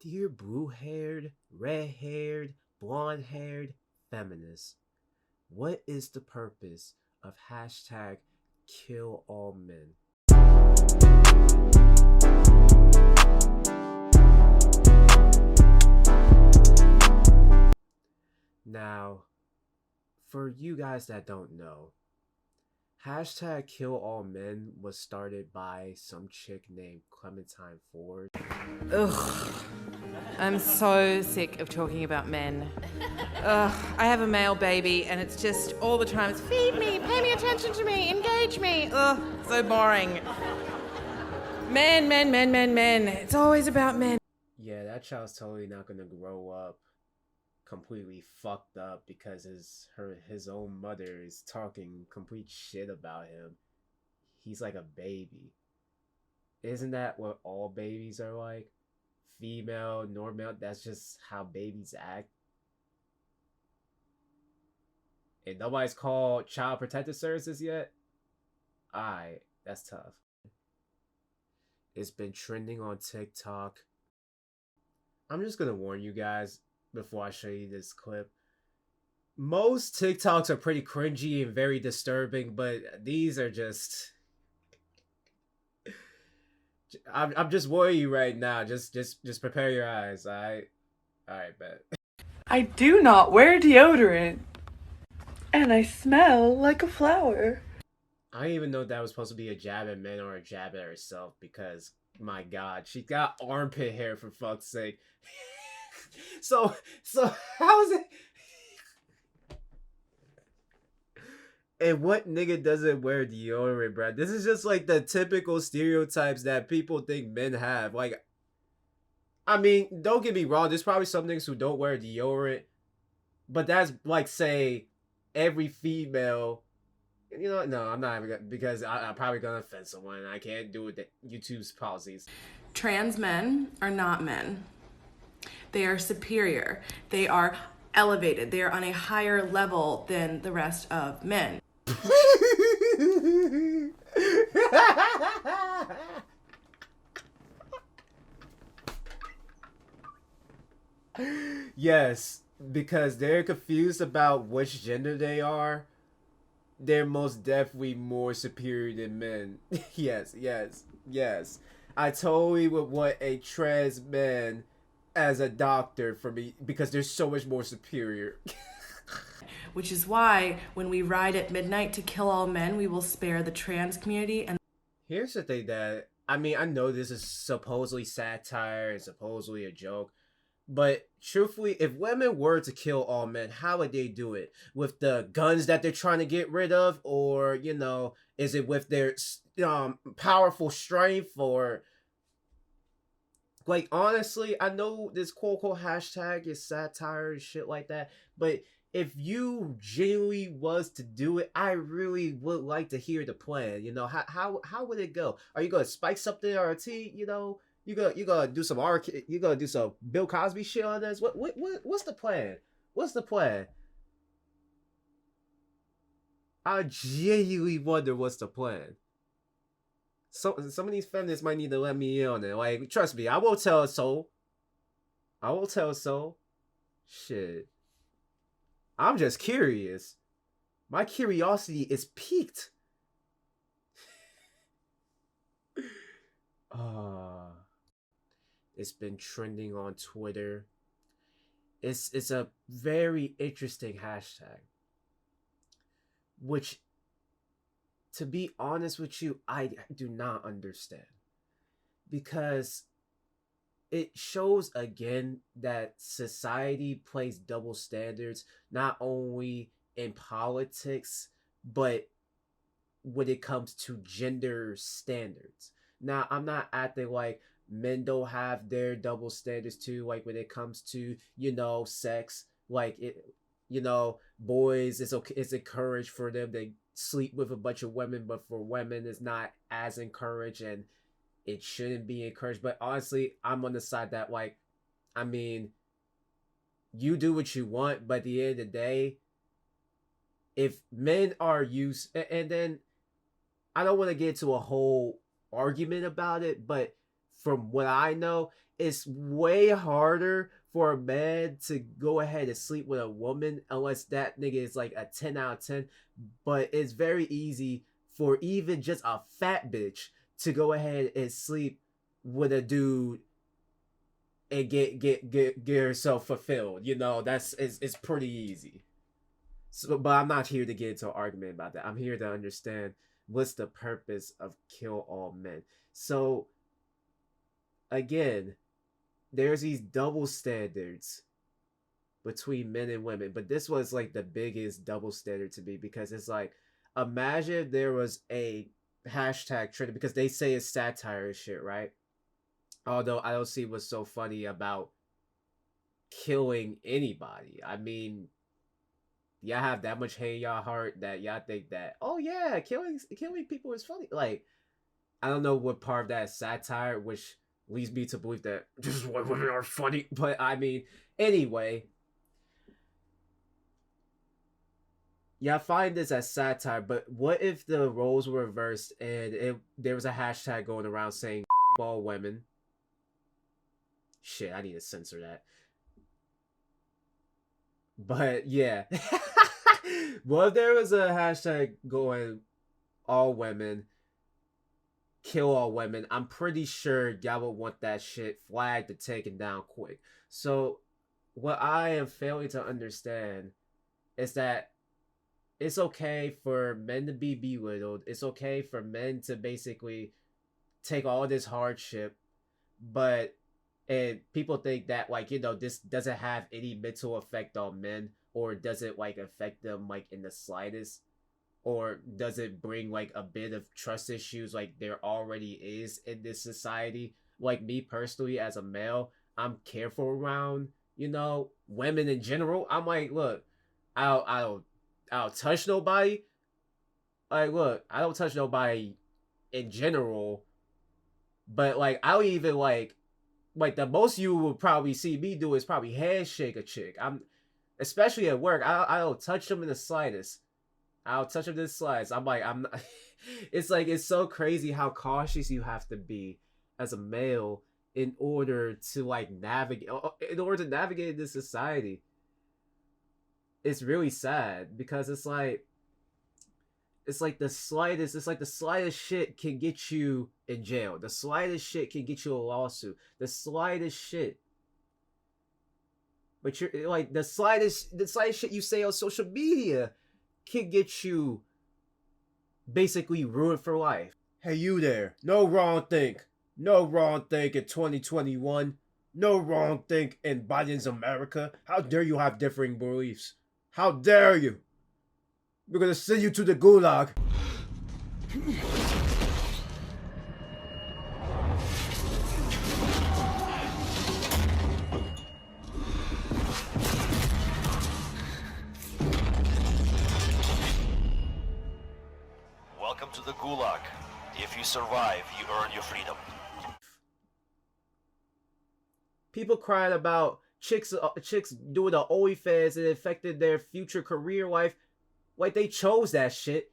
Dear blue-haired, red-haired, blonde-haired feminists, what is the purpose of hashtag kill all men? Now, for you guys that don't know, hashtag kill all men was started by some chick named Clementine Ford. Ugh. I'm so sick of talking about men. Ugh. I have a male baby and it's just all the time, it's feed me, pay me attention to me, engage me. Ugh, so boring. Men, men, men, men, men. It's always about men. Yeah, that child's totally not gonna grow up completely fucked up because his own mother is talking complete shit about him. He's like a baby. Isn't that what all babies are like? Female, normal, that's just how babies act. And nobody's called Child Protective Services yet? Alright, that's tough. It's been trending on TikTok. I'm just gonna warn you guys before I show you this clip. Most TikToks are pretty cringy and very disturbing, but these are just. I'm just warning you right now. Just prepare your eyes. All right, bet. I do not wear deodorant. And I smell like a flower. I didn't even know that was supposed to be a jab at men or a jab at herself because, my god, she got armpit hair for fuck's sake. so how is it? And what nigga doesn't wear deodorant, bro? This is just like the typical stereotypes that people think men have. Like, I mean, don't get me wrong. There's probably some niggas who don't wear deodorant, but that's like, say, every female. You know, no, I'm not even gonna, because I'm probably gonna offend someone. And I can't do it. YouTube's policies. Trans men are not men. They are superior. They are elevated. They are on a higher level than the rest of men. Yes, because they're confused about which gender they are. They're most definitely more superior than men. Yes. I totally would want a trans man as a doctor for me because they're so much more superior. Which is why when we ride at midnight to kill all men, we will spare the trans community. And Here's the thing that, I mean, I know this is supposedly satire and supposedly a joke, but truthfully, if women were to kill all men, how would they do it? With the guns that they're trying to get rid of? Or, is it with their powerful strength? Or, like, honestly, I know this quote-unquote hashtag is satire and shit like that, but if you genuinely was to do it, I really would like to hear the plan. How would it go? Are you gonna spike something or a T? You gonna do some you gonna do some Bill Cosby shit on this? What's the plan? What's the plan? I genuinely wonder what's the plan. Some of these feminists might need to let me in on it. Like, trust me, I won't tell a soul. I won't tell a soul. Shit. I'm just curious. My curiosity is piqued. It's been trending on Twitter. It's a very interesting hashtag. Which, to be honest with you, I do not understand. Because it shows again that society plays double standards, not only in politics, but when it comes to gender standards. Now, I'm not acting like men don't have their double standards too, like when it comes to, sex. Like, boys, it's encouraged for them to sleep with a bunch of women, but for women, it's not as encouraged, and it shouldn't be encouraged. But honestly, I'm on the side that, like, I mean, you do what you want, but at the end of the day, if men are used, and then I don't want to get into a whole argument about it, but from what I know, it's way harder for a man to go ahead and sleep with a woman unless that nigga is like a 10 out of 10. But it's very easy for even just a fat bitch to go ahead and sleep with a dude and get herself fulfilled. You know, it's pretty easy. So, but I'm not here to get into an argument about that. I'm here to understand what's the purpose of kill all men. So again, there's these double standards between men and women, but this was like the biggest double standard to me, because it's like, imagine if there was a hashtag trend, because they say it's satire and shit, right? Although I don't see what's so funny about killing anybody. I mean, y'all have that much hate in y'all heart that y'all think that, oh yeah, killing people is funny. Like, I don't know what part of that is satire, which leads me to believe that this is why women are funny. But I mean, anyway, yeah, I find this as satire. But what if the roles were reversed and there was a hashtag going around saying all women? Shit, I need to censor that. But yeah, what if there was a hashtag going all women, kill all women? I'm pretty sure y'all would want that shit flagged and taken down quick. So what I am failing to understand is that it's okay for men to be belittled. It's okay for men to basically take all this hardship, and people think that, like, you know, this doesn't have any mental effect on men, or doesn't like affect them like in the slightest, or does it bring like a bit of trust issues like there already is in this society. Like me personally, as a male, I'm careful around, you know, women in general. I'm like, look, I don't touch nobody. Like, look, I don't touch nobody in general, but like I don't even like the most you would probably see me do is probably handshake a chick. I'm especially at work. I don't touch them in the slightest. I'll touch them in the slightest. I'm like, I'm not. It's like, it's so crazy how cautious you have to be as a male in order to like navigate this society. It's really sad, because it's like the slightest shit can get you in jail. The slightest shit can get you a lawsuit. The slightest shit. But you're like, the slightest shit you say on social media can get you basically ruined for life. Hey, you there. No wrong think. No wrong think in 2021. No wrong think in Biden's America. How dare you have differing beliefs? How dare you? We're gonna send you to the gulag. Welcome to the gulag. If you survive, you earn your freedom. People crying about chicks doing the OnlyFans and it affected their future career life. Like, they chose that shit.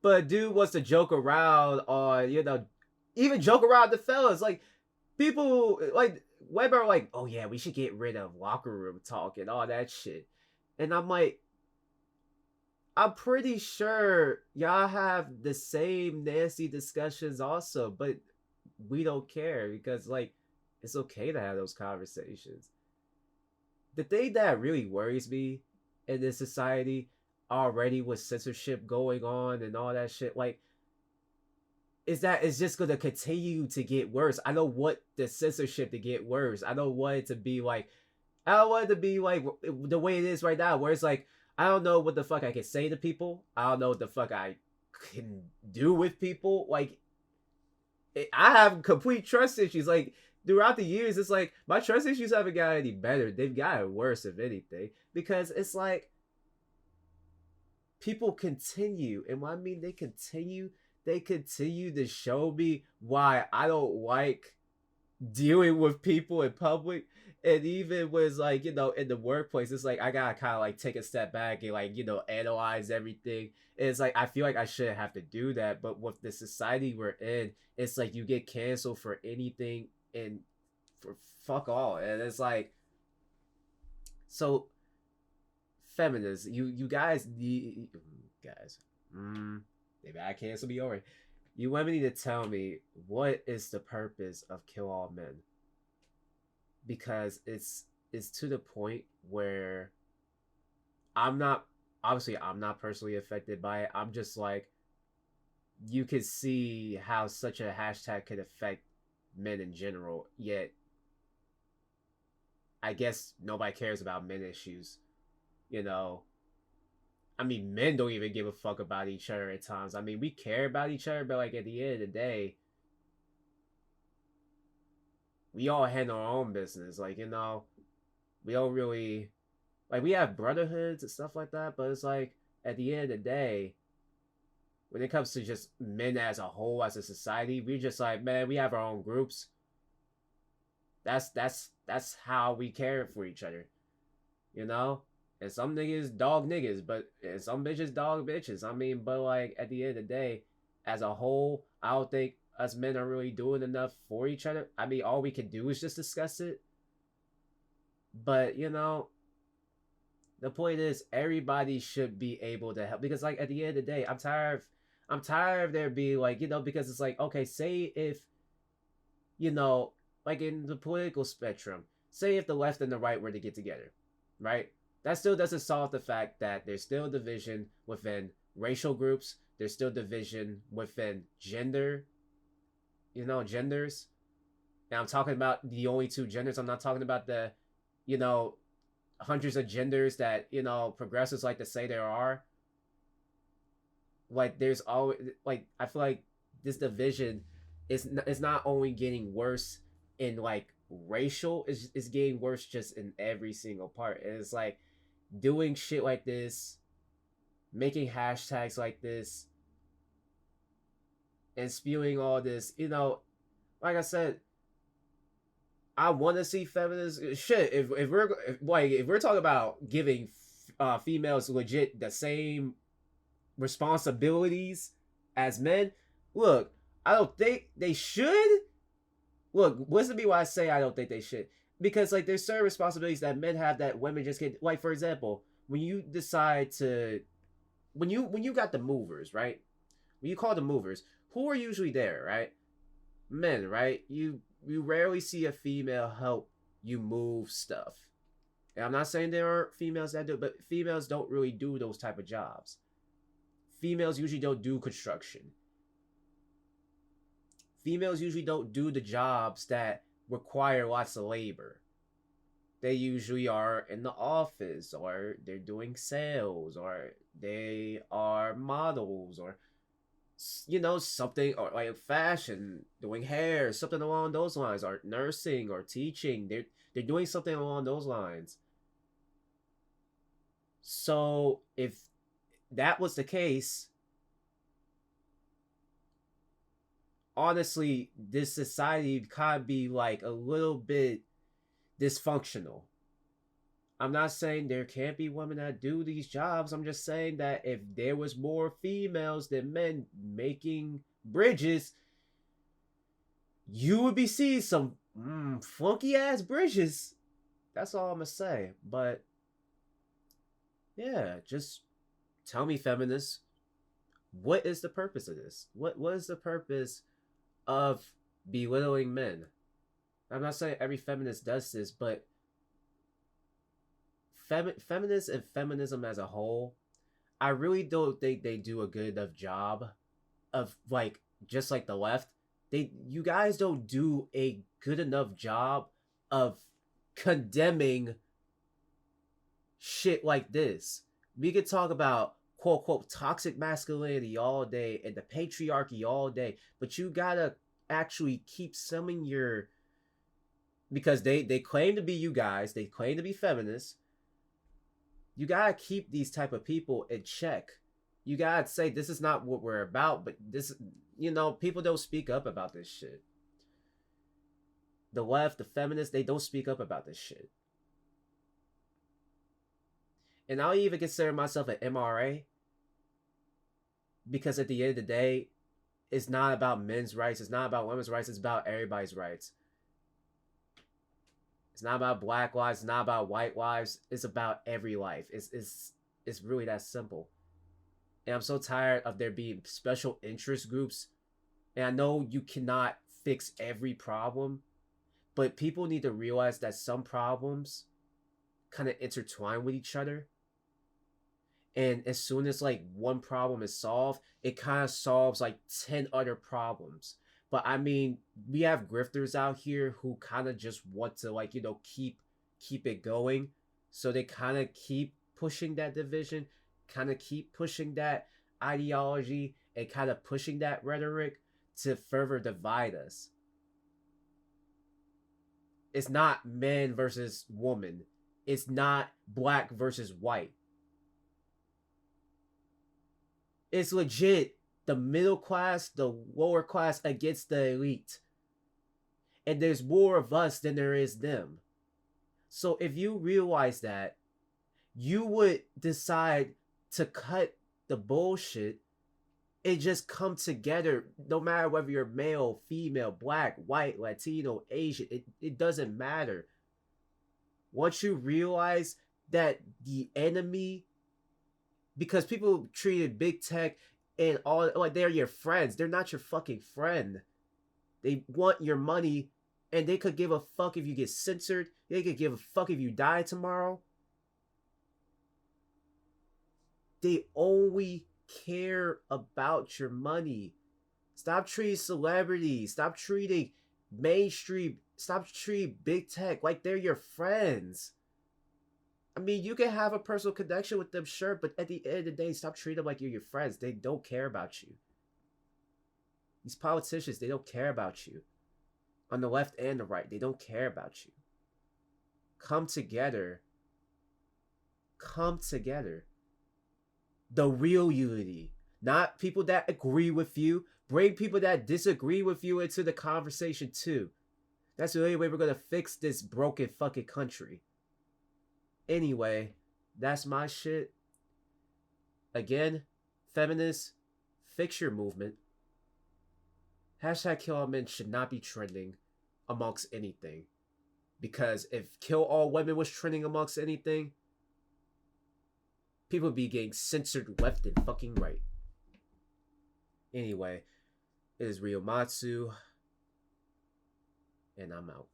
But dude wants to joke around on, you know, even joke around the fellas. Like, people, like, women are like, oh yeah, we should get rid of locker room talk and all that shit. And I'm like, I'm pretty sure y'all have the same nasty discussions also, but we don't care, because, like, it's okay to have those conversations. The thing that really worries me in this society already, with censorship going on and all that shit, like, is that it's just gonna continue to get worse. I don't want the censorship to get worse. I don't want it to be like the way it is right now, where it's like, I don't know what the fuck I can say to people. I don't know what the fuck I can do with people. Like, I have complete trust issues. Like, throughout the years, it's like, my trust issues haven't got any better. They've gotten worse, if anything. Because it's like, people continue. And what I mean, they continue to show me why I don't like dealing with people in public. And even was like, you know, in the workplace, it's like, I gotta kind of like take a step back and like, you know, analyze everything. And it's like, I feel like I shouldn't have to do that, but with the society we're in, it's like you get canceled for anything and for fuck all. And it's like, so feminists, you guys need, guys, maybe I cancel me over. You women need to tell me, what is the purpose of Kill All Men? Because it's to the point where I'm not personally affected by it. I'm just like, you can see how such a hashtag could affect men in general, yet I guess nobody cares about men issues. You know, I mean, men don't even give a fuck about each other at times. I mean, we care about each other, but like at the end of the day, we all handle our own business. Like, you know, we don't really, like, we have brotherhoods and stuff like that, but it's like, at the end of the day, when it comes to just men as a whole, as a society, we're just like, man, we have our own groups. That's how we care for each other, you know. And some niggas dog niggas, but and some bitches dog bitches. I mean, but like at the end of the day, as a whole, I don't think us men are really doing enough for each other. I mean, all we can do is just discuss it. But you know, the point is, everybody should be able to help, because like at the end of the day, I'm tired of there being like, you know, because it's like, okay, say if, you know, like in the political spectrum, say if the left and the right were to get together, right? That still doesn't solve the fact that there's still division within racial groups. There's still division within gender, you know, genders. And I'm talking about the only two genders. I'm not talking about the, you know, hundreds of genders that, you know, progressives like to say there are. Like, there's always, like, I feel like this division is not only getting worse in, like, racial, it's getting worse just in every single part. And it's like, doing shit like this, making hashtags like this, and spewing all this, you know, like I said, I want to see feminists. Shit, if we're talking about giving females legit the same responsibilities as men, look, I don't think they should. Look, listen to me when I say I don't think they should. Because like there's certain responsibilities that men have that women just get. Like, for example, when you decide to, when you got the movers, right? When you call the movers, who are usually there, right? Men, right? You rarely see a female help you move stuff. And I'm not saying there aren't females that do, but females don't really do those type of jobs. Females usually don't do construction. Females usually don't do the jobs that require lots of labor. They usually are in the office, or they're doing sales, or they are models, or, you know, something, or like fashion, doing hair, something along those lines, or nursing or teaching. They're doing something along those lines. So if that was the case, honestly, this society kind of be like a little bit dysfunctional. I'm not saying there can't be women that do these jobs. I'm just saying that if there was more females than men making bridges, you would be seeing some funky ass bridges. That's all I'm gonna say. But yeah, just tell me, feminists, what is the purpose of this? What is the purpose of belittling men? I'm not saying every feminist does this, but feminists and feminism as a whole, I really don't think they do a good enough job of, like, just like the left, you guys don't do a good enough job of condemning shit like this. We could talk about quote unquote toxic masculinity all day and the patriarchy all day, but you gotta actually keep some in your, because they claim to be you guys, they claim to be feminists. You gotta keep these type of people in check. You gotta say, this is not what we're about, but this, you know, people don't speak up about this shit. The left, the feminists, they don't speak up about this shit. And I'll even consider myself an MRA, because at the end of the day, it's not about men's rights, it's not about women's rights, it's about everybody's rights. It's not about black lives. It's not about white lives. It's about every life. It's really that simple. And I'm so tired of there being special interest groups. And I know you cannot fix every problem, but people need to realize that some problems kind of intertwine with each other. And as soon as like one problem is solved, it kind of solves like 10 other problems. But I mean, we have grifters out here who kind of just want to like, you know, keep it going. So they kind of keep pushing that division, kind of keep pushing that ideology, and kind of pushing that rhetoric to further divide us. It's not man versus woman. It's not black versus white. It's legit the middle class, the lower class against the elite. And there's more of us than there is them. So if you realize that, you would decide to cut the bullshit and just come together, no matter whether you're male, female, black, white, Latino, Asian, it doesn't matter. Once you realize that the enemy, because people treated big tech and all like they're your friends, they're not your fucking friend. They want your money, and they could give a fuck if you get censored. They could give a fuck if you die tomorrow. They only care about your money. Stop treating celebrities. Stop treating mainstream. Stop treating big tech like they're your friends. I mean, you can have a personal connection with them, sure, but at the end of the day, stop treating them like you're your friends. They don't care about you. These politicians, they don't care about you. On the left and the right, they don't care about you. Come together. Come together. The real unity. Not people that agree with you. Bring people that disagree with you into the conversation too. That's the only way we're going to fix this broken fucking country. Anyway, that's my shit. Again, feminists, fix your movement. Hashtag Kill All Men should not be trending amongst anything. Because if Kill All Women was trending amongst anything, people would be getting censored left and fucking right. Anyway, it is Ryomatsu, and I'm out.